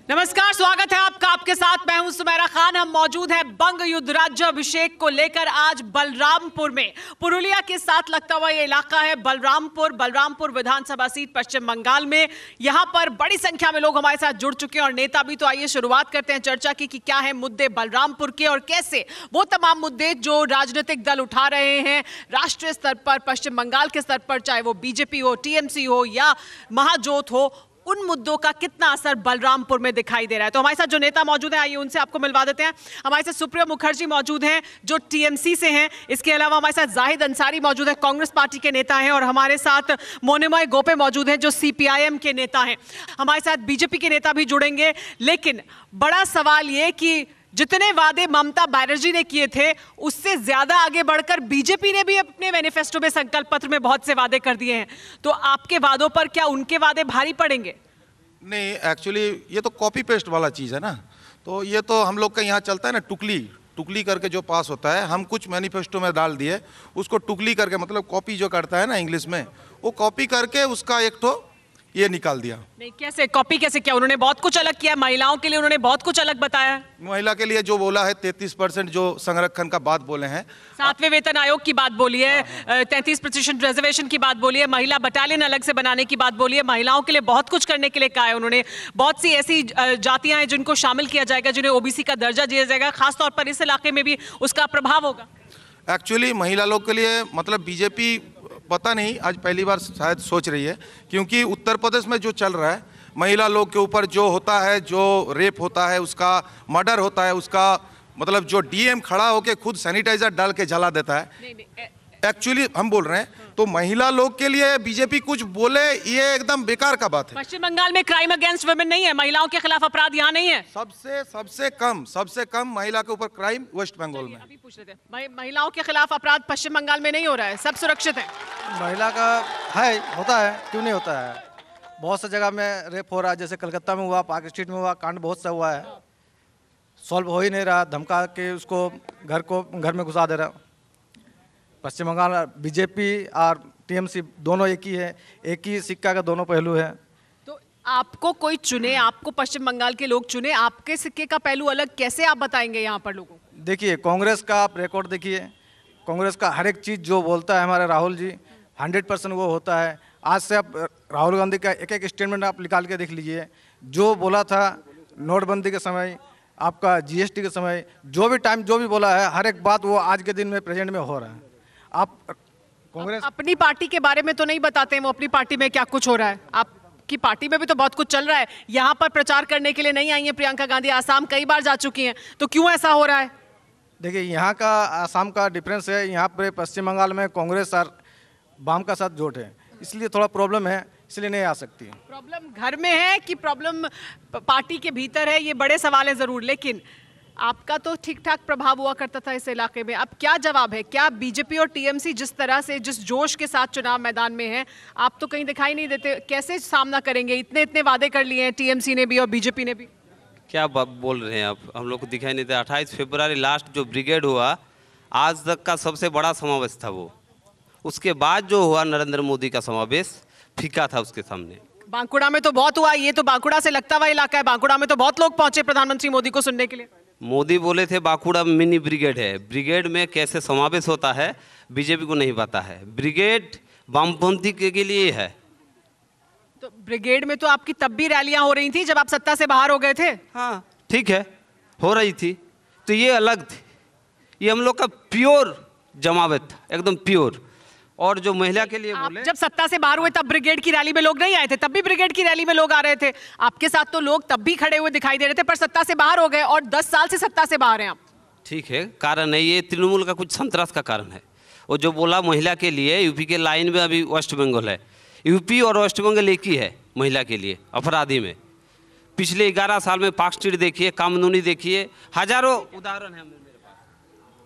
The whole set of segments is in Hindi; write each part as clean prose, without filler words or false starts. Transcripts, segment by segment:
नमस्कार, स्वागत है आपका। आपके साथ मैं हूं सुमेरा खान। हम मौजूद हैं बंग युद्ध राज्याभिषेक को लेकर आज बलरामपुर में। पुरुलिया के साथ लगता हुआ ये इलाका है बलरामपुर विधानसभा सीट पश्चिम बंगाल में। यहां पर बड़ी संख्या में लोग हमारे साथ जुड़ चुके हैं और नेता भी। तो आइए शुरुआत करते हैं चर्चा की कि क्या है मुद्दे बलरामपुर के और कैसे वो तमाम मुद्दे जो राजनीतिक दल उठा रहे हैं राष्ट्रीय स्तर पर, पश्चिम बंगाल के स्तर पर, चाहे वो बीजेपी हो, टीएमसी हो या महाजोत हो, उन मुद्दों का कितना असर बलरामपुर में दिखाई दे रहा है। तो हमारे साथ जो नेता मौजूद हैं, आइए उनसे आपको मिलवा देते हैं। हमारे साथ सुप्रिया मुखर्जी मौजूद हैं जो टीएमसी से हैं। इसके अलावा हमारे साथ जाहिद अंसारी मौजूद है, कांग्रेस पार्टी के नेता हैं। और हमारे साथ मोनिमय गोपे मौजूद हैं जो सीपीआईएम के नेता हैं। हमारे साथ बीजेपी के नेता भी जुड़ेंगे। लेकिन बड़ा सवाल ये कि जितने वादे ममता बनर्जी ने किए थे उससे ज्यादा आगे बढ़कर बीजेपी ने भी अपने मैनिफेस्टो में, संकल्प पत्र में बहुत से वादे कर दिए हैं। तो आपके वादों पर क्या उनके वादे भारी पड़ेंगे? नहीं, एक्चुअली ये तो कॉपी पेस्ट वाला चीज़ है ना। तो ये तो हम लोग का यहाँ चलता है ना, टुकली करके जो पास होता है। हम कुछ मैनिफेस्टो में डाल दिए, उसको टुकली करके, मतलब कॉपी जो करता है ना इंग्लिश में, वो कॉपी करके उसका एक ठो ये निकाल दिया। नहीं, कैसे कॉपी कैसे किया? उन्होंने बहुत कुछ अलग किया। महिलाओं के लिए उन्होंने बहुत कुछ अलग बताया। महिला के लिए जो बोला है 33% जो संरक्षण का बात बोले हैं, 7वें वेतन आयोग की बात बोली है, 33% रिजर्वेशन की बात बोली है, महिला बटालियन अलग से बनाने की बात बोली है। महिलाओं के लिए बहुत कुछ करने के लिए कहा है उन्होंने। बहुत सी ऐसी जातियां हैं जिनको शामिल किया जाएगा, जिन्हें ओबीसी का दर्जा दिया जाएगा। खासतौर पर इस इलाके में भी उसका प्रभाव होगा। एक्चुअली महिला लोग के लिए, मतलब बीजेपी पता नहीं आज पहली बार शायद सोच रही है, क्योंकि उत्तर प्रदेश में जो चल रहा है, महिला लोग के ऊपर जो होता है, जो रेप होता है, उसका मर्डर होता है, उसका मतलब जो डीएम खड़ा होके खुद सैनिटाइजर डाल के जला देता है। एक्चुअली हम बोल रहे हैं तो महिला लोग के लिए बीजेपी कुछ बोले, ये एकदम बेकार का बात है। पश्चिम बंगाल में क्राइम अगेंस्ट वुमेन नहीं है, महिलाओं के खिलाफ अपराध यहाँ नहीं है। सबसे कम महिला के ऊपर क्राइम वेस्ट बंगाल में। अभी पूछ रहे थे, महिलाओं के खिलाफ अपराध पश्चिम बंगाल में नहीं हो रहा है, सब सुरक्षित है। महिला का है, होता है, क्यों नहीं होता है। बहुत सी जगह में रेप हो रहा है, जैसे कलकत्ता में हुआ, पार्क स्ट्रीट में हुआ, कांड बहुत सा हुआ है। सॉल्व हो ही नहीं रहा, धमका के उसको घर में घुसा दे रहा। पश्चिम बंगाल बीजेपी और टीएमसी दोनों एक ही है, एक ही सिक्का का दोनों पहलू है। तो आपको कोई चुने, आपको पश्चिम बंगाल के लोग चुने, आपके सिक्के का पहलू अलग कैसे आप बताएंगे यहाँ पर लोगों को? देखिए, कांग्रेस का आप रिकॉर्ड देखिए, कांग्रेस का हर एक चीज़ जो बोलता है हमारे राहुल जी 100% वो होता है। आज से आप राहुल गांधी का एक एक स्टेटमेंट आप निकाल के देख लीजिए। जो बोला था नोटबंदी के समय, आपका जीएसटी के समय, जो भी टाइम जो भी बोला है, हर एक बात वो आज के दिन में प्रेजेंट में हो रहा है। आप कांग्रेस अपनी पार्टी के बारे में तो नहीं बताते हैं वो अपनी पार्टी में क्या कुछ हो रहा है। आपकी पार्टी में भी तो बहुत कुछ चल रहा है। यहाँ पर प्रचार करने के लिए नहीं आई है प्रियंका गांधी, आसाम कई बार जा चुकी हैं, तो क्यों ऐसा हो रहा है? देखिए, यहाँ का आसाम का डिफरेंस है। यहाँ पे पश्चिम बंगाल में कांग्रेस और वाम का साथ जोट है, इसलिए थोड़ा प्रॉब्लम है, इसलिए नहीं आ सकती। प्रॉब्लम घर में है कि प्रॉब्लम पार्टी के भीतर है, ये बड़े सवाल है जरूर। लेकिन आपका तो ठीक ठाक प्रभाव हुआ करता था इस इलाके में। अब क्या जवाब है? क्या बीजेपी और टीएमसी जिस तरह से, जिस जोश के साथ चुनाव मैदान में है, आप तो कहीं दिखाई नहीं देते। कैसे सामना करेंगे? इतने वादे कर लिए हैं टीएमसी ने भी और बीजेपी ने भी। क्या बोल रहे हैं आप? हम लोग को दिखाई नहीं देता। 28 फरवरी लास्ट जो ब्रिगेड हुआ, आज तक का सबसे बड़ा समावेश था वो। उसके बाद जो हुआ नरेंद्र मोदी का समावेश, फीका था उसके सामने। बांकुड़ा में तो बहुत हुआ। ये तो बांकुड़ा से लगता हुआ इलाका है। बांकुड़ा में तो बहुत लोग पहुंचे प्रधानमंत्री मोदी को सुनने के लिए। मोदी बोले थे बांकुड़ा मिनी ब्रिगेड है। ब्रिगेड में कैसे समावेश होता है बीजेपी को नहीं पता है। ब्रिगेड वामपंथी के लिए है। तो ब्रिगेड में तो आपकी तब भी रैलियां हो रही थी जब आप सत्ता से बाहर हो गए थे। हाँ, ठीक है, हो रही थी। तो ये अलग थी, ये हम लोग का प्योर जमावत था, एकदम प्योर। और जो महिला के लिए बोले, जब सत्ता से बाहर हुए तब ब्रिगेड की रैली में लोग नहीं आए थे? तब भी ब्रिगेड की रैली में लोग आ रहे थे आपके साथ, तो लोग तब भी खड़े हुए दिखाई दे रहे थे। पर सत्ता से बाहर हो गए और 10 साल से सत्ता से बाहर हैं आप। ठीक है, कारण है ये तृणमूल का कुछ संतरास का कारण है। वो जो बोला महिला के लिए, यूपी के लाइन में अभी वेस्ट बंगाल है। यूपी और वेस्ट बंगाल एक ही है महिला के लिए अपराधी में। पिछले 11 साल में पार्क स्ट्रीट देखिए, कामनूनी देखिए, हजारों उदाहरण है।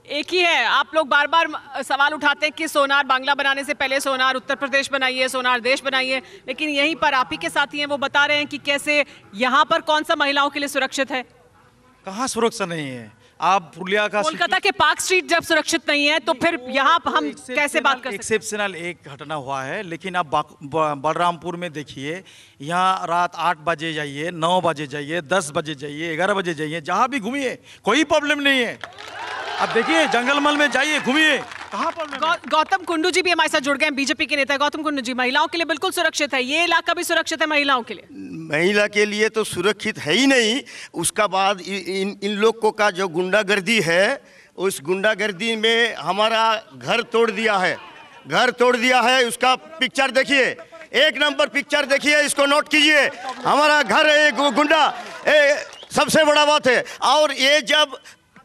एक ही है। आप लोग बार बार सवाल उठाते हैं कि सोनार बांग्ला बनाने से पहले सोनार उत्तर प्रदेश बनाइए, सोनार देश बनाइए, लेकिन यहीं पर आप ही के साथी हैं, वो बता रहे हैं कि कैसे यहाँ पर कौन सा महिलाओं के लिए सुरक्षित है। कहाँ सुरक्षा नहीं है? आप पुरुलिया का कोलकाता के पार्क स्ट्रीट जब सुरक्षित नहीं है तो फिर यहाँ हम कैसे बात कर सकते हैं? एक्सेप्शनल एक घटना हुआ है, लेकिन आप बलरामपुर में देखिए, यहाँ रात 8 बजे जाइए, 9 बजे जाइए, 10 बजे जाइए, 11 बजे जाइए, जहाँ भी घूमिए कोई प्रॉब्लम नहीं है। अब देखिए जंगलमल में जाइए, घूमिए, कहाँ प्रॉब्लम? गौतम कुंडू जी भी हमारे साथ जुड़ गए हैं, बीजेपी के नेता। गौतम कुंडू जी, महिलाओं के लिए बिल्कुल सुरक्षित है, ये इलाका भी सुरक्षित है महिलाओं के लिए? महिला के लिए तो सुरक्षित है ही नहीं। उसका बाद इन लोग का जो गुंडागर्दी है, उस गुंडागर्दी में हमारा घर तोड़ दिया है, घर तोड़ दिया है। उसका पिक्चर देखिए, 1 नंबर पिक्चर देखिए, इसको नोट कीजिए। हमारा घर है गुंडा, सबसे बड़ा बात है। और ये जब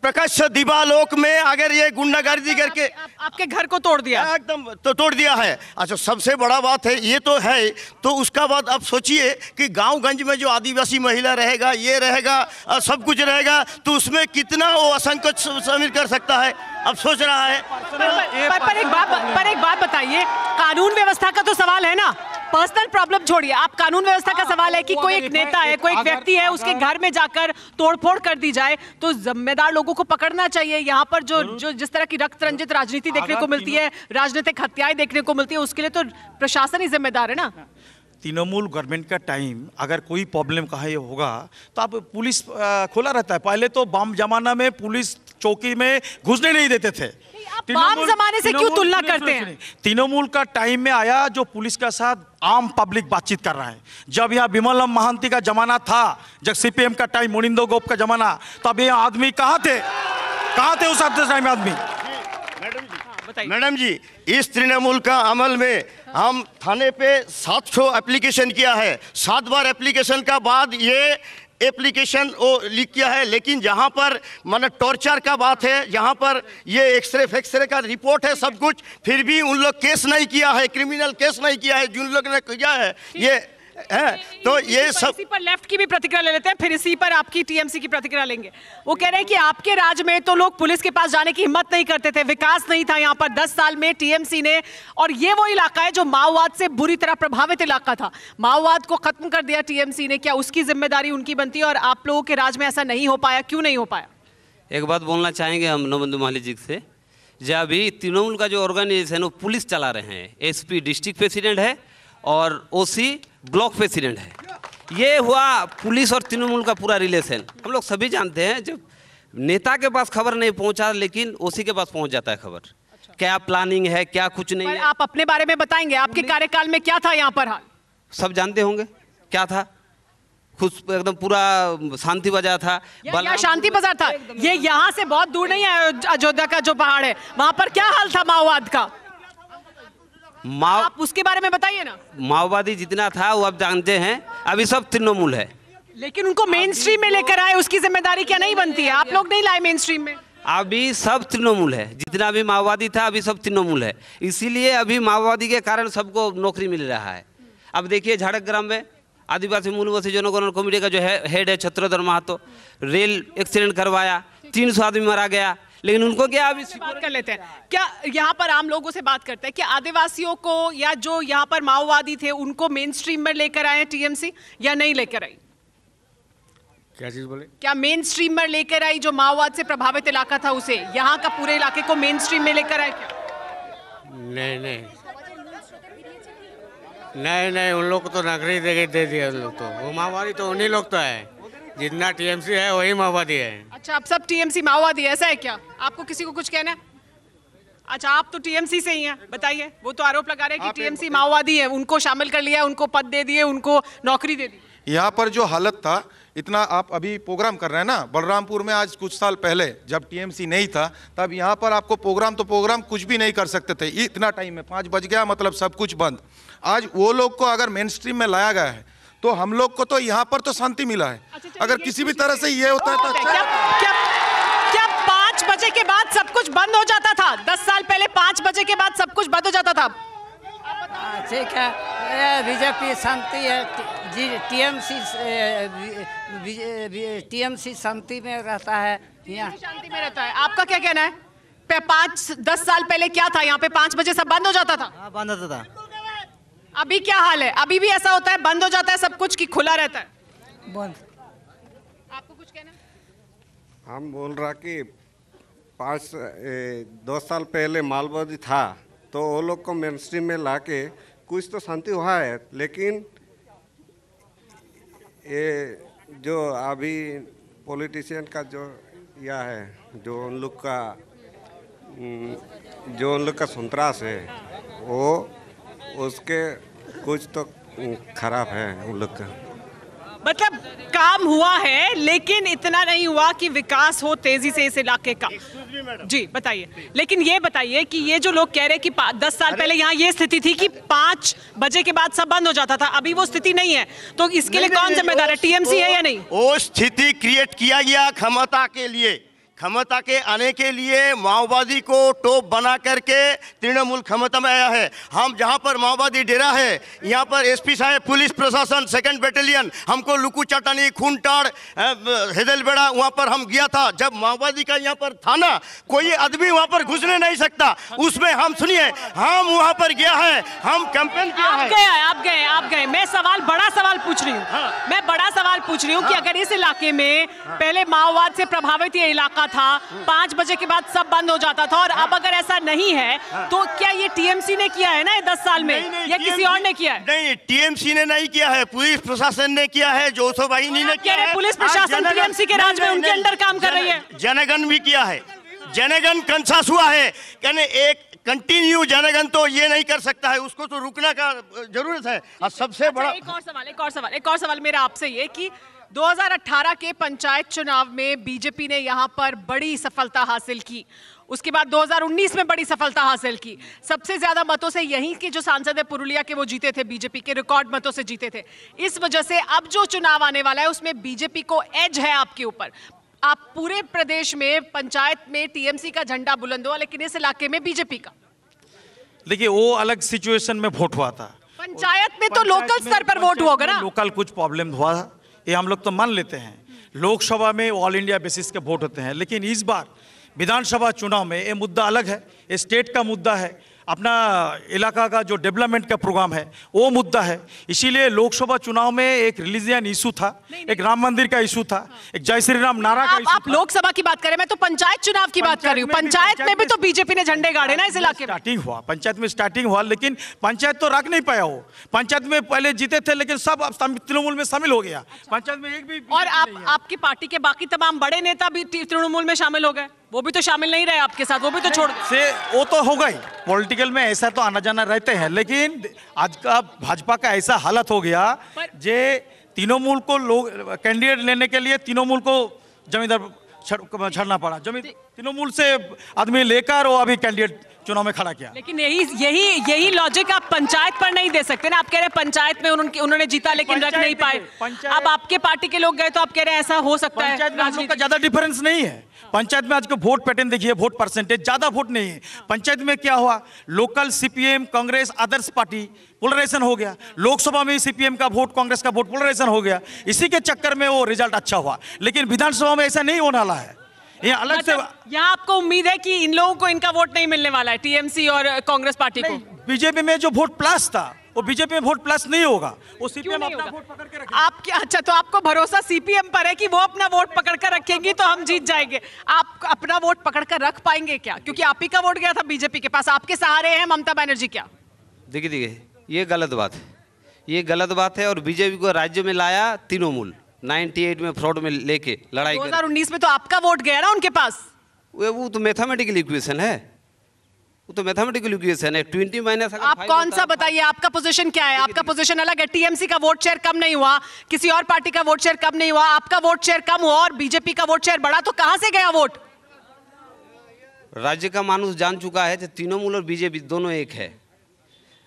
प्रकाश दिवालोक में अगर ये गुंडागर्दी करके आपके घर को तोड़ दिया, एकदम तो तोड़ दिया है। अच्छा, सबसे बड़ा बात है ये तो है। तो उसका बाद अब सोचिए कि गांव-गंज में जो आदिवासी महिला रहेगा, ये रहेगा, सब कुछ रहेगा, तो उसमें कितना वो असंकोच शामिल कर सकता है, अब सोच रहा है। पर एक बात बताइए, कानून व्यवस्था का तो सवाल है ना, पर्सनल प्रॉब्लम छोड़िए, आप कानून व्यवस्था का सवाल है कि कोई एक नेता है, कोई एक व्यक्ति है, उसके घर में जाकर तोड़फोड़ कर दी जाए तो जिम्मेदार लोगों को पकड़ना चाहिए। यहाँ पर जो जिस तरह की रक्त रंजित राजनीति देखने को मिलती है, राजनीतिक हत्याएं देखने को मिलती है, उसके लिए तो प्रशासन ही जिम्मेदार है ना। तृणमूल गवर्नमेंट का टाइम अगर कोई प्रॉब्लम कहाँ ये होगा तो आप पुलिस खुला रहता है। पहले तो बम जमाना में पुलिस चौकी में घुसने नहीं देते थे। बम जमाने से क्यों तुलना करते हैं? तृणमूल का टाइम में आया जो पुलिस के साथ आम पब्लिक बातचीत कर रहा है। जब यहाँ विमलम महांती का जमाना था, जब सीपीएम का टाइम, मोनिंदो गोप का जमाना, तब ये आदमी कहाँ थे, कहाँ थे उस टाइम आदमी? मैडम जी, इस तृणमूल का अमल में हम थाने पे 700 एप्लीकेशन किया है। 7 बार एप्लीकेशन का बाद ये एप्लीकेशन वो लिख किया है। लेकिन जहाँ पर माने टॉर्चर का बात है, जहाँ पर ये एक्सरे का रिपोर्ट है, सब कुछ, फिर भी उन लोग केस नहीं किया है, क्रिमिनल केस नहीं किया है। जिन लोग ने किया है ये है, तो ये सब। इसी पर लेफ्ट की भी प्रतिक्रिया ले लेते हैं, फिर इसी पर आपकी टीएमसी की प्रतिक्रिया लेंगे। वो कह रहे हैं कि आपके राज में तो लोग पुलिस के पास जाने की हिम्मत नहीं करते थे, विकास नहीं था यहाँ पर 10 साल में टीएमसी ने, और ये वो इलाका है जो माओवाद से बुरी तरह प्रभावित इलाका था, माओवाद को खत्म कर दिया टीएमसी ने। क्या उसकी जिम्मेदारी उनकी बनती है और आप लोगों के राज में ऐसा नहीं हो पाया, क्यों नहीं हो पाया? एक बात बोलना चाहेंगे हम नवबंधु माली जी से, जब अभी तृणमूल का जो ऑर्गेनाइजेशन है वो पुलिस चला रहे हैं, एसपी डिस्ट्रिक्ट प्रेसिडेंट है और ओसी ब्लॉक प्रेसिडेंट है। ये हुआ पुलिस और तृणमूल का पूरा रिलेशन। हम लोग सभी जानते हैं, जब नेता के पास खबर नहीं पहुंचा लेकिन ओसी के पास पहुंच जाता है खबर। क्या प्लानिंग है, क्या कुछ नहीं है। आप अपने बारे में बताएंगे, आपके कार्यकाल में क्या था यहाँ पर हाल? सब जानते होंगे क्या था। खुद एकदम पूरा शांति बाजार था। या शांति बाजार था? ये यहाँ से बहुत दूर नहीं है, अयोध्या का जो पहाड़ है, वहां पर क्या हाल था माओवाद का? आप उसके बारे में बताइए ना। माओवादी जितना था वो आप जानते हैं, अभी सब तृणमूल है। लेकिन उनको मेन स्ट्रीम में लेकर आए, उसकी जिम्मेदारी क्या नहीं बनती है? आप लोग नहीं लाए मेन स्ट्रीम में। अभी सब तृणमूल है, जितना भी माओवादी था अभी सब तृणमूल है। इसीलिए अभी माओवादी के कारण सबको नौकरी मिल रहा है। अब देखिए झाड़ग्राम में आदिवासी मूलवासी जनगणना कमेटी का जो हेड है छत्रधर महतो, रेल एक्सीडेंट करवाया, 300 आदमी मारा गया, लेकिन उनको क्या अभी बात कर लेते हैं। क्या यहाँ पर आम लोगों से बात करते हैं, क्या आदिवासियों को या जो यहाँ पर माओवादी थे उनको मेन स्ट्रीम में लेकर आए टीएमसी या नहीं लेकर आई? क्या चीज बोले? क्या मेन स्ट्रीम में लेकर आई, जो माओवाद से प्रभावित इलाका था उसे, यहाँ का पूरे इलाके को मेन स्ट्रीम में लेकर आए क्या? नहीं, उन लोग को तो नौकरी दे दिया उन लोग तो। वो माओवादी तो उन्हीं लोग तो है, जितना टीएमसी है वही माओवादी है। अच्छा, अब सब टीएमसी माओवादी, ऐसा है क्या? आपको किसी को कुछ कहना है? अच्छा, आप तो टीएमसी से ही हैं, बताइए। वो तो आरोप लगा रहे हैं कि टीएमसी माओवादी है, उनको शामिल कर लिया, उनको पद दे दिए, उनको नौकरी दे दी। यहाँ पर जो हालत था, इतना आप अभी प्रोग्राम कर रहे हैं ना, बलरामपुर में आज कुछ साल पहले जब टीएमसी नहीं था तब यहाँ पर आपको प्रोग्राम कुछ भी नहीं कर सकते थे। इतना टाइम में 5 बज गया, मतलब सब कुछ बंद। आज वो लोग को अगर मेन स्ट्रीम में लाया गया है तो हम लोग को तो यहाँ पर तो शांति मिला है। अगर किसी भी तरह से ये होता है तो क्या 5 बजे के बाद सब कुछ बंद हो जाता था? 10 साल पहले 5 बजे के बाद सब कुछ बंद हो जाता था। ठीक है, बीजेपी शांति है, टीएमसी शांति में रहता है, यहाँ शांति में रहता है। आपका क्या कहना है? 5-10 साल पहले क्या था यहाँ पे? 5 बजे सब बंद हो जाता था? हाँ, बंद होता था। अभी क्या हाल है? अभी भी ऐसा होता है, बंद हो जाता है सब कुछ, कि खुला रहता है? बंद। आपको कुछ कहना है? हम बोल रहा कि 2 साल पहले मालवादी था तो वो लोग को मेन स्ट्रीम में लाके कुछ तो शांति हुआ है, लेकिन ये जो अभी पॉलिटिशियन का जो यह है, जो उन लोग का संतरास है, वो उसके कुछ तो खराब है उन लोग का। मतलब काम हुआ है लेकिन इतना नहीं हुआ कि विकास हो तेजी से इस इलाके का। जी बताइए, लेकिन ये बताइए कि ये जो लोग कह रहे हैं कि 10 साल पहले यहाँ ये स्थिति थी कि 5 बजे के बाद सब बंद हो जाता था, अभी वो स्थिति नहीं है, तो इसके लिए कौन जिम्मेदार है? टीएमसी है या नहीं? वो स्थिति क्रिएट किया गया क्षमता के लिए, क्षमता के आने के लिए माओवादी को टोप बना करके तृणमूल क्षमता में आया है। हम जहां पर माओवादी डेरा है, यहाँ पर एसपी साहब, पुलिस प्रशासन, 2nd बटालियन, हमको लुकू चटानी, खूंटाड़, हेदलबेड़ा, वहाँ पर हम गया था। जब माओवादी का यहाँ पर था ना, कोई आदमी वहाँ पर घुसने नहीं सकता। उसमें हम सुनिए, हम वहाँ पर गया है, हम कैंपेन किया है। आप गए। मैं बड़ा सवाल पूछ रही हूँ। मैं बड़ा सवाल पूछ रही हूँ कि अगर इस इलाके में पहले माओवाद से प्रभावित ये इलाका था, 5 बजे के बाद सब बंद हो जाता था, और अब अगर ऐसा नहीं है तो क्या ये टीएमसी ने किया है ना 10 साल में, या किसी और ने किया है? नहीं, टीएमसी ने नहीं किया है, पुलिस प्रशासन ने किया है, जोशो वाहिनी ने किया है। पुलिस प्रशासन टीएमसी के राज में उनके अंडर काम कर रही है। जनगण भी किया है, जनगण कंसास हुआ है। कहने एक कंटिन्यू जनगण तो ये नहीं कर सकता है, उसको तो रुकना का जरूरत है। और सबसे बड़ा एक और सवाल मेरा आपसे ये कि 2018 के पंचायत चुनाव में बीजेपी ने यहां पर बड़ी सफलता हासिल की, उसके बाद 2019 में बड़ी सफलता हासिल की। सबसे ज्यादा मतों से यहीं के जो सांसद है पुरुलिया के, वो जीते थे, बीजेपी के रिकॉर्ड मतों से जीते थे। इस वजह से अब जो चुनाव आने वाला है उसमें बीजेपी को एज है आपके ऊपर। आप पूरे प्रदेश में पंचायत में टीएमसी का झंडा बुलंद हुआ, लेकिन इस इलाके में बीजेपी का। देखिए, वो अलग सिचुएशन में वोट हुआ था। पंचायत में तो लोकल स्तर पर वोट हुआ होगा ना। लोकल कुछ प्रॉब्लम हुआ था, ये हम लोग तो मान लेते हैं। लोकसभा में ऑल इंडिया बेसिस के वोट होते हैं, लेकिन इस बार विधानसभा चुनाव में ये मुद्दा अलग है, ये स्टेट का मुद्दा है, अपना इलाका का जो डेवलपमेंट का प्रोग्राम है वो मुद्दा है। इसीलिए लोकसभा चुनाव में एक रिलीजियन इशू था, एक राम मंदिर का इशू था, एक जय श्री राम नारा का इशू था। आप लोकसभा की बात करें, मैं तो पंचायत चुनाव की बात कर रही हूँ। पंचायत में भी तो बीजेपी ने झंडे गाड़े ना इस इलाके में। पंचायत में स्टार्टिंग हुआ, लेकिन पंचायत तो रख नहीं पाया। वो पंचायत में पहले जीते थे, लेकिन सब तृणमूल में शामिल हो गया। पंचायत में एक भी और आपकी पार्टी के बाकी तमाम बड़े नेता भी तृणमूल में शामिल हो गए, वो भी तो शामिल नहीं रहे आपके साथ, वो भी तो छोड़ से। वो तो हो गई, पॉलिटिकल में ऐसा तो आना जाना रहते हैं, लेकिन आज का भाजपा का ऐसा हालत हो गया जे तृणमूल को लोग कैंडिडेट लेने के लिए तृणमूल को जमींदार छड़ना पड़ा। तृणमूल से आदमी लेकर वो अभी कैंडिडेट चुनाव में खड़ा किया। लेकिन यही लॉजिक आप पंचायत पर नहीं दे सकते ना। आप कह रहे हैं पंचायत में उन्होंने जीता लेकिन रख नहीं पाए। अब आपके पार्टी के लोग गए तो आप कह रहे हैं ऐसा हो सकता है। पंचायत का ज्यादा डिफरेंस नहीं है। पंचायत में आज का वोट पैटर्न देखिए, वोट परसेंटेज ज्यादा वोट नहीं है। पंचायत में क्या हुआ, local CPM, Congress, others party polarisation हो गया। लोकसभा में सीपीएम का वोट, कांग्रेस का वोट पोलराइजेशन हो गया। इसी के चक्कर में वो रिजल्ट अच्छा हुआ, लेकिन विधानसभा में ऐसा नहीं होने वाला है। ये अलग से यहाँ आपको उम्मीद है कि इन लोगों को इनका वोट नहीं मिलने वाला है, टीएमसी और कांग्रेस पार्टी को। बीजेपी में जो वोट प्लस था वो बीजेपी में वोट प्लस नहीं होगा, वो सीपीएम अपना वोट पकड़ के रखेगी। आप क्या, अच्छा तो आपको भरोसा सीपीएम पर है कि वो अपना वोट पकड़ कर रखेंगी तो हम जीत जाएंगे। आप अपना वोट पकड़ कर रख पाएंगे क्या? क्योंकि आप ही का वोट गया था बीजेपी के पास, आपके सहारे हैं ममता बनर्जी। क्या देखिए ये गलत बात है, ये गलत बात है। और बीजेपी को राज्य में लाया तृणमूल 98 में फ्रॉड में लेके लड़ाई 2019 में तो आपका वोट गया ना उनके पास। वो तो मैथमेटिकल इक्वेशन है, वो तो मैथमेटिकल इक्वेशन है। 20 माइनस आप कौन सा बताइए, आपका पोजीशन क्या है? आपका पोजीशन अलग है। टीएमसी का वोट शेयर कम नहीं हुआ, किसी और पार्टी का वोट शेयर कम नहीं हुआ, आपका वोट शेयर कम हुआ और बीजेपी का वोट शेयर बढ़ा। तो कहां से गया वोट? राज्य का मानुष जान चुका है कि तृणमूल और बीजेपी दोनों एक है।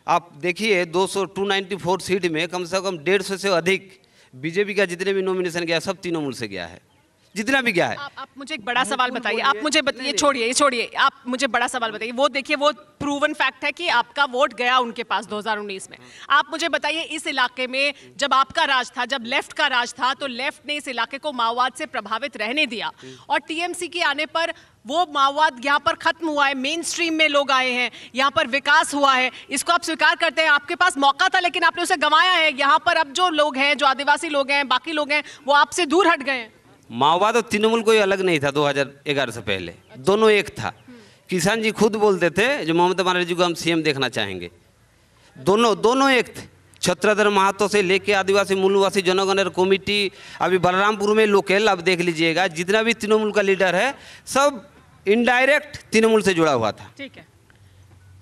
आप देखिए 294 सीट में कम से कम 150 से अधिक बीजेपी का जितने भी नॉमिनेशन गया सब तृणमूल से गया है, जितना भी गया है। आप मुझे एक बड़ा सवाल बताइए, आप मुझे ये छोड़िए, आप मुझे बड़ा सवाल बताइए। वो देखिए, वो प्रूवन फैक्ट है कि आपका वोट गया उनके पास 2019 में। आप मुझे बताइए, इस इलाके में जब आपका राज था, जब लेफ्ट का राज था, तो लेफ्ट ने इस इलाके को माओवाद से प्रभावित रहने दिया, और टीएमसी के आने पर वो माओवाद यहाँ पर खत्म हुआ है, मेन स्ट्रीम में लोग आए हैं, यहाँ पर विकास हुआ है। इसको आप स्वीकार करते हैं? आपके पास मौका था लेकिन आपने उसे गंवाया है। यहाँ पर अब जो लोग हैं, जो आदिवासी लोग हैं, बाकी लोग हैं, वो आपसे दूर हट गए हैं। माओवाद और तृणमूल कोई अलग नहीं था 2011 से पहले, दोनों एक था। किसान जी खुद बोलते थे जो ममता बनर्जी को हम सीएम देखना चाहेंगे, दोनों एक थे। छत्रधर महतो से लेके आदिवासी मूलवासी जनगणना कमेटी, अभी बलरामपुर में लोकल आप देख लीजिएगा, जितना भी तृणमूल का लीडर है सब इनडायरेक्ट तृणमूल से जुड़ा हुआ था। ठीक है,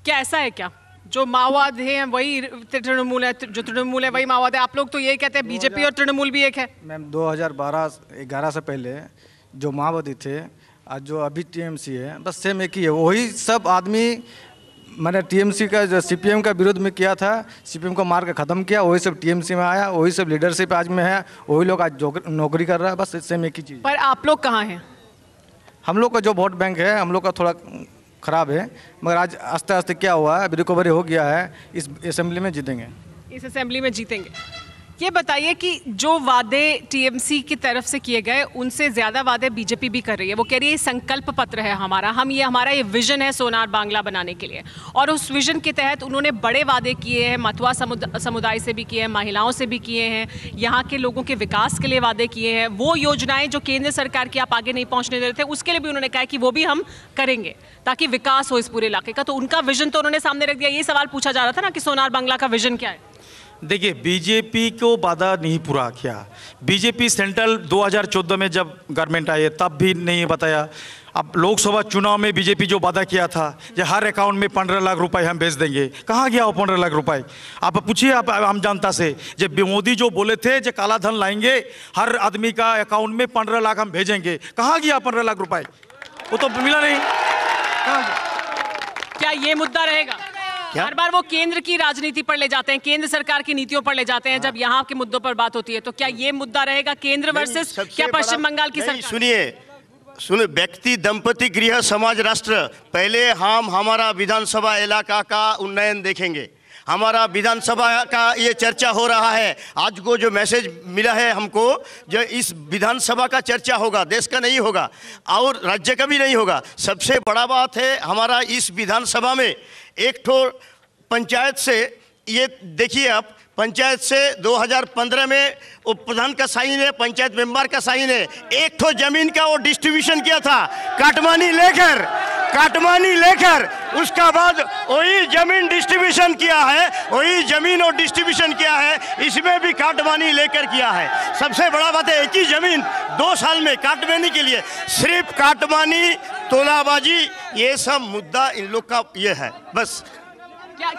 क्या ऐसा है क्या जो माओवाद है वही तृणमूल है, जो तृणमूल है वही माओवाद है? आप लोग तो ये कहते हैं बीजेपी और तृणमूल भी एक है। मैम 2012-11 से पहले जो माओवादी थे और जो अभी टीएमसी है बस सेम एक ही है। वही सब आदमी मैंने टीएमसी का जो सीपीएम का विरोध में किया था, सीपीएम को मार के ख़त्म किया, वही सब टीएमसी में आया, वही सब लीडरशिप आज में है, वही लोग आज नौकरी कर रहा है, बस सेम एक ही चीज़। पर आप लोग कहाँ हैं? हम लोग का जो वोट बैंक है हम लोग का थोड़ा ख़राब है, मगर आज आस्ते आस्ते क्या हुआ है, अभी रिकवरी हो गया है, इस असेंबली में जीतेंगे। इस असेंबली में जीतेंगे। ये बताइए कि जो वादे टीएमसी की तरफ से किए गए उनसे ज़्यादा वादे बीजेपी भी कर रही है। वो कह रही है संकल्प पत्र है हमारा, हमारा ये विजन है सोनार बांग्ला बनाने के लिए, और उस विजन के तहत उन्होंने बड़े वादे किए हैं, मतवा समुदाय से भी किए हैं, महिलाओं से भी किए हैं, यहाँ के लोगों के विकास के लिए वादे किए हैं। वो योजनाएं जो केंद्र सरकार की आप आगे नहीं पहुँचने दे रहे थे उसके लिए भी उन्होंने कहा कि वो भी हम करेंगे ताकि विकास हो इस पूरे इलाके का। तो उनका विजन तो उन्होंने सामने रख दिया। ये सवाल पूछा जा रहा था ना कि सोनार बांग्ला का विजन क्या है? देखिए, बीजेपी को वादा नहीं पूरा किया। बीजेपी सेंट्रल 2014 में जब गवर्नमेंट आई तब भी नहीं बताया। अब लोकसभा चुनाव में बीजेपी जो वादा किया था कि हर अकाउंट में 15 लाख रुपए हम भेज देंगे, कहाँ गया वो 15 लाख रुपए? आप पूछिए आप आम जनता से, जब मोदी जो बोले थे जो काला धन लाएंगे, हर आदमी का अकाउंट में 15 लाख हम भेजेंगे, कहाँ गया 15 लाख रुपए? वो तो मिला नहीं। क्या ये मुद्दा रहेगा? हर बार वो केंद्र की राजनीति पर ले जाते हैं, केंद्र सरकार की नीतियों पर ले जाते हैं, जब यहाँ के मुद्दों पर बात होती है तो क्या ये मुद्दा रहेगा केंद्र वर्सेस क्या पश्चिम बंगाल की सरकार? सुनिए, व्यक्ति, दंपति, गृह, समाज, राष्ट्र, पहले हम हमारा विधानसभा इलाका का उन्नयन देखेंगे। हमारा विधानसभा का ये चर्चा हो रहा है, आज को जो मैसेज मिला है हमको, जो इस विधानसभा का चर्चा होगा, देश का नहीं होगा और राज्य का भी नहीं होगा। सबसे बड़ा बात है हमारा इस विधानसभा में एक ठो पंचायत से, ये देखिए आप, पंचायत से 2015 में वो प्रधान का साइन है, पंचायत मेंबर का साइन है, एक ठो जमीन का वो डिस्ट्रीब्यूशन किया था काटमानी लेकर, उसका बाद वही जमीन डिस्ट्रीब्यूशन किया है, वही जमीन और डिस्ट्रीब्यूशन किया है, इसमें भी काटमानी लेकर किया है। सबसे बड़ा बात है एक ही जमीन 2 साल में काटमानी के लिए, सिर्फ काटमानी, तोलाबाजी, ये सब मुद्दा इन लोग का ये है बस।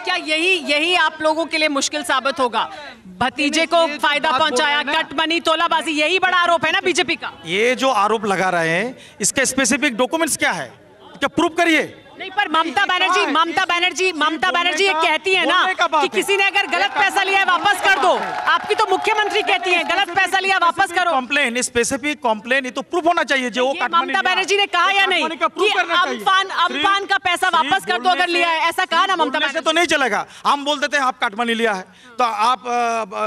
क्या यही आप लोगों के लिए मुश्किल साबित होगा? भतीजे को फायदा पहुंचाया, कट मनी, तोलाबाजी, यही बड़ा आरोप है ना बीजेपी का? ये जो आरोप लगा रहे हैं इसके स्पेसिफिक डॉक्यूमेंट्स क्या है, क्या प्रूफ करिए। नहीं, पर ममता बनर्जी ये कहती है ना कि किसी ने अगर गलत पैसा लिया है वापस कर दो। आपकी तो मुख्यमंत्री कहती है गलत पैसा लिया वापस करो। कंप्लेन, स्पेसिफिक कंप्लेन, ये तो प्रूफ होना चाहिए। जो ममता बनर्जी ने कहा या नहीं कि अम्फान का पैसा वापस कर दो अगर लिया है, ऐसा कहा ना ममता बनर्जी? तो नहीं चलेगा। हम बोल देते हैं आप काटमानी लिया है तो आप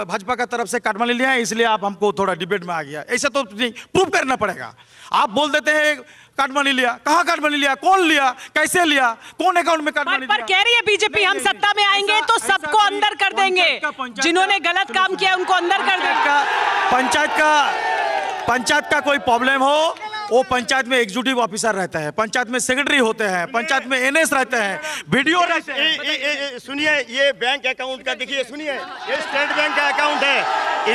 भाजपा का तरफ से काटमानी लिया है इसलिए आप हमको थोड़ा डिबेट में आ गया, ऐसा तो नहीं, प्रूफ करना पड़ेगा। आप बोल देते हैं काटमानी लिया, कहाँ काटमानी लिया, कौन लिया, कैसे लिया, कौन अकाउंट में काटमानी लिया? पर कह रही है बीजेपी हम सत्ता में आएंगे तो सबको अंदर कर देंगे, जिन्होंने गलत काम किया उनको अंदर कर देंगे। पंचायत का कोई प्रॉब्लम हो, वो पंचायत में एग्जीक्यूटिव ऑफिसर रहता है, पंचायत में सेक्रेटरी होते हैं, पंचायत में एनएस रहते हैं, बीडीओ रहते हैं। सुनिए, ये बैंक अकाउंट का देखिए, सुनिए, ये स्टेट बैंक का अकाउंट है,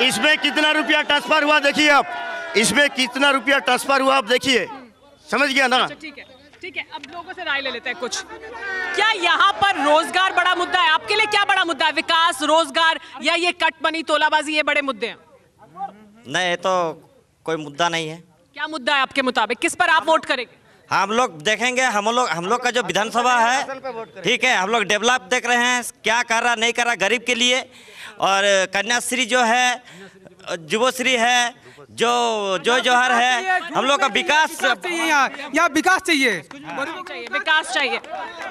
इसमें कितना रुपया ट्रांसफर हुआ देखिए आप, इसमें कितना रुपया ट्रांसफर हुआ आप देखिए, समझ गया ना? ठीक है, अब लोगों से राय ले लेते हैं कुछ। क्या यहाँ पर रोजगार बड़ा मुद्दा है? आपके लिए क्या बड़ा मुद्दा है? विकास, रोजगार, या ये कट मनी, तोलाबाजी, ये बड़े मुद्दे हैं? नहीं, ये तो कोई मुद्दा नहीं है। क्या मुद्दा है आपके मुताबिक? किस पर आप वोट करेंगे? हम लोग देखेंगे, हम लोग का जो विधानसभा है, ठीक है, हम लोग डेवलप देख रहे हैं, क्या कर रहा नहीं कर रहा गरीब के लिए, और कन्याश्री जो है, जुबोश्री है, जो जोहर है, हम लोग का विकास चाहिए, यहाँ विकास चाहिए, विकास चाहिए।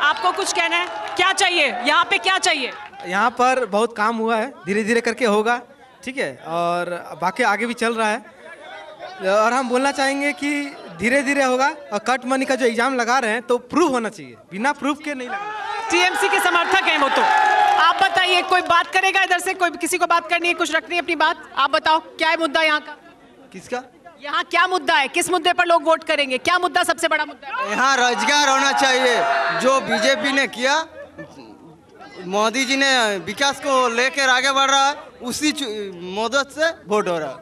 आपको कुछ कहना है? क्या चाहिए यहाँ पे, क्या चाहिए? यहाँ पर बहुत काम हुआ है, धीरे धीरे करके होगा, ठीक है, और बाकी आगे भी चल रहा है, और हम बोलना चाहेंगे कि धीरे धीरे होगा। और कट मनी का जो एग्जाम लगा रहे हैं तो प्रूफ होना चाहिए, बिना प्रूफ के नहीं लगा। टीएमसी के समर्थक हैं वो तो। आप बताइए, कोई बात करेगा इधर से? कोई किसी को बात करनी है, कुछ रखनी है अपनी बात? आप बताओ क्या है मुद्दा यहाँ का? किसका? यहाँ क्या मुद्दा है, किस मुद्दे पर लोग वोट करेंगे, क्या मुद्दा सबसे बड़ा मुद्दा है? यहाँ रोजगार होना चाहिए। जो बीजेपी ने किया, मोदी जी ने विकास को लेकर आगे बढ़ रहा है, उसी मदद से वोट हो रहा है।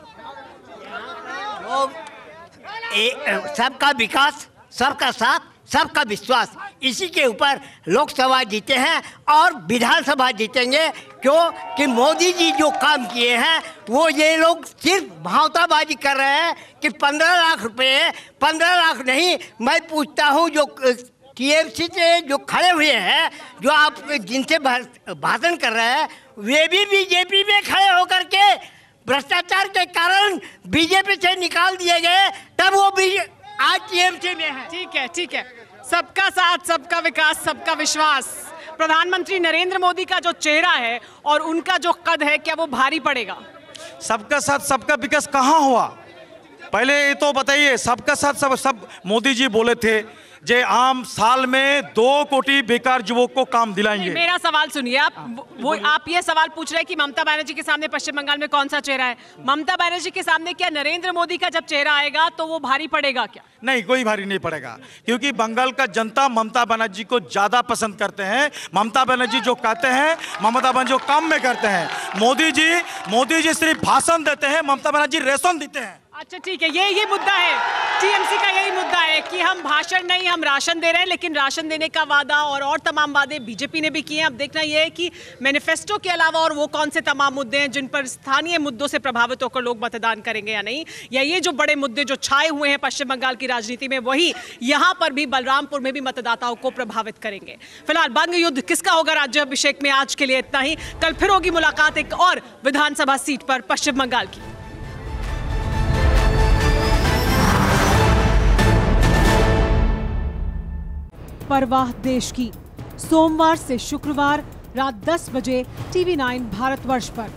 सबका विकास, सबका साथ, सबका विश्वास, इसी के ऊपर लोकसभा जीते हैं और विधानसभा जीतेंगे। क्यों कि मोदी जी जो काम किए हैं वो ये लोग सिर्फ भावताबाजी कर रहे हैं कि 15 लाख रुपए, 15 लाख नहीं, मैं पूछता हूँ जो टीएमसी से जो खड़े हुए हैं, जो आप जिनसे भाषण कर रहे हैं, वे भी बीजेपी में खड़े होकर के भ्रष्टाचार के कारण बीजेपी से निकाल दिए गए, तब वो भी आज टीएमसी में है। ठीक है, सबका साथ, सबका विकास, सबका विश्वास। प्रधानमंत्री नरेंद्र मोदी का जो चेहरा है और उनका जो कद है, क्या वो भारी पड़ेगा? सबका साथ सबका विकास कहाँ हुआ? पहले ये तो बताइए, सबका साथ सब मोदी जी बोले थे जे आम साल में 2 कोटी बेकार युवक को काम दिलाएंगे। मेरा सवाल सुनिए, आप ये सवाल पूछ रहे हैं कि ममता बनर्जी के सामने पश्चिम बंगाल में कौन सा चेहरा है? ममता बनर्जी के सामने क्या नरेंद्र मोदी का जब चेहरा आएगा तो वो भारी पड़ेगा क्या? नहीं, कोई भारी नहीं पड़ेगा, क्योंकि बंगाल का जनता ममता बनर्जी को ज्यादा पसंद करते हैं। ममता बनर्जी जो कहते हैं, ममता बनर्जी जो काम में करते हैं। मोदी जी सिर्फ भाषण देते हैं, ममता बनर्जी रेशन देते हैं। अच्छा ठीक है, ये मुद्दा है, टीएमसी का यही मुद्दा है कि हम भाषण नहीं, हम राशन दे रहे हैं, लेकिन राशन देने का वादा और तमाम वादे बीजेपी ने भी किए हैं। अब देखना यह है कि मैनिफेस्टो के अलावा और वो कौन से तमाम मुद्दे हैं जिन पर स्थानीय मुद्दों से प्रभावित होकर लोग मतदान करेंगे या नहीं, या ये जो बड़े मुद्दे जो छाए हुए हैं पश्चिम बंगाल की राजनीति में, वही यहाँ पर भी बलरामपुर में भी मतदाताओं को प्रभावित करेंगे। फिलहाल बंग युद्ध किसका होगा राज्याभिषेक में, आज के लिए इतना ही। कल फिर होगी मुलाकात एक और विधानसभा सीट पर पश्चिम बंगाल की। परवाह देश की, सोमवार से शुक्रवार रात 10 बजे TV9 भारतवर्ष पर।